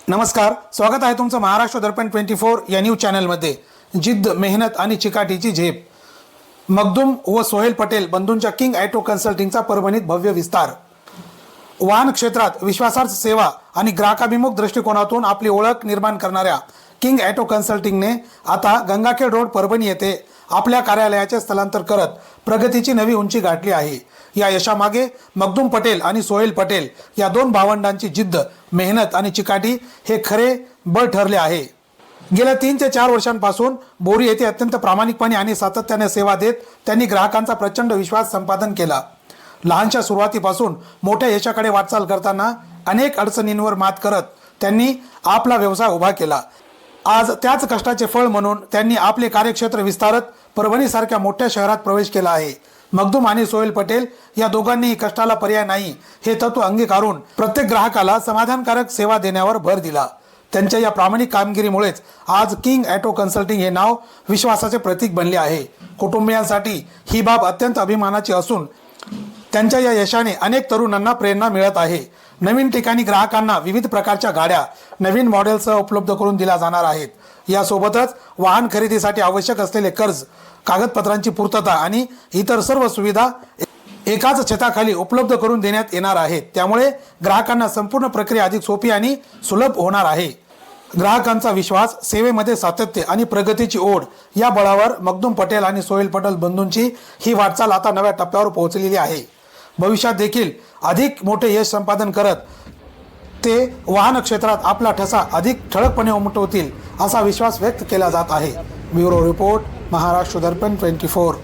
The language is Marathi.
नमस्कार, स्वागत आहे तुमचं महाराष्ट्र दर्पण 24 या न्यूज चॅनलमध्ये। जिद्द, मेहनत आणि चिकाटीची झेप। मखदूम व सोहेल पटेल बंधूंच्या किंग ॲटो कन्सल्टिंगचा परभणीत भव्य विस्तार। वाहन क्षेत्रात विश्वासार्ह सेवा आणि ग्राहकाभिमुख दृष्टिकोनातून आपली ओळख निर्माण करणाऱ्या किंग ॲटो कन्सल्टिंगने आता गंगाखेड रोड परभणी येथे आपल्या कार्यालयाचे स्थलांतर करत प्रगतीची नवी उंची गाठली आहे। या यशामागे मखदूम पटेल आणि सोहेल पटेल या दोन भावंडांची जिद्द, मेहनत आणि चिकाटी हे खरे बळ ठरले आहे। गेल्या 3 ते 4 वर्षांपासून बोरी येथे अत्यंत प्रामाणिकपणे आणि सातत्याने सेवा देत त्यांनी ग्राहकांचा प्रचंड विश्वास संपादन केला। लहानशा सुरुवातीपासून मोठ्या यशाकडे वाटचाल करताना अनेक अडचणींवर मात करत त्यांनी आपला व्यवसाय उभा केला। आज त्याच कष्टाचे फळ म्हणून त्यांनी आपले कार्यक्षेत्र विस्तारत परभणीसारख्या मोठ्या शहरात प्रवेश केला आहे। मखदूम आणि सोहेल पटेल या दोघांनीही कष्टाला पर्याय नाही हे तत्व अंगीकारून प्रत्येक ग्राहकाला समाधानकारक सेवा देण्यावर भर दिला। त्यांच्या या प्रामाणिक कामगिरीमुळेच आज किंग ॲटो कन्सल्टिंग हे नाव विश्वासाचे प्रतीक बनले आहे। कुटुंबियांसाठी ही बाब अत्यंत अभिमानाची असून त्यांच्या या यशाने अनेक तरुणांना प्रेरणा मिळत आहे। नवीन ठिकाणी ग्राहकांना विविध प्रकारच्या गाड्या नवीन मॉडेलसह उपलब्ध करून दिल्या जाणार आहेत। यासोबतच वाहन खरेदीसाठी आवश्यक असलेले कर्ज, कागदपत्रांची पूर्तता आणि इतर सर्व सुविधा एकाच छताखाली उपलब्ध करून देण्यात येणार आहेत। त्यामुळे ग्राहकांना संपूर्ण प्रक्रिया अधिक सोपी आणि सुलभ होणार आहे। ग्राहकांचा विश्वास, सेवेमध्ये सातत्य आणि प्रगतीची ओढ या बळावर मखदूम पटेल आणि सोहेल पटेल बंधूंची ही वाटचाल आता नव्या टप्प्यावर पोहोचलेली आहे। भविष्यात देखील अधिक मोठे यश संपादन करत ते वाहन क्षेत्रात आपला ठसा अधिक ठळकपणे उमटवतील असा विश्वास व्यक्त केला जात आहे। ब्युरो रिपोर्ट, महाराष्ट्र दर्पण 24।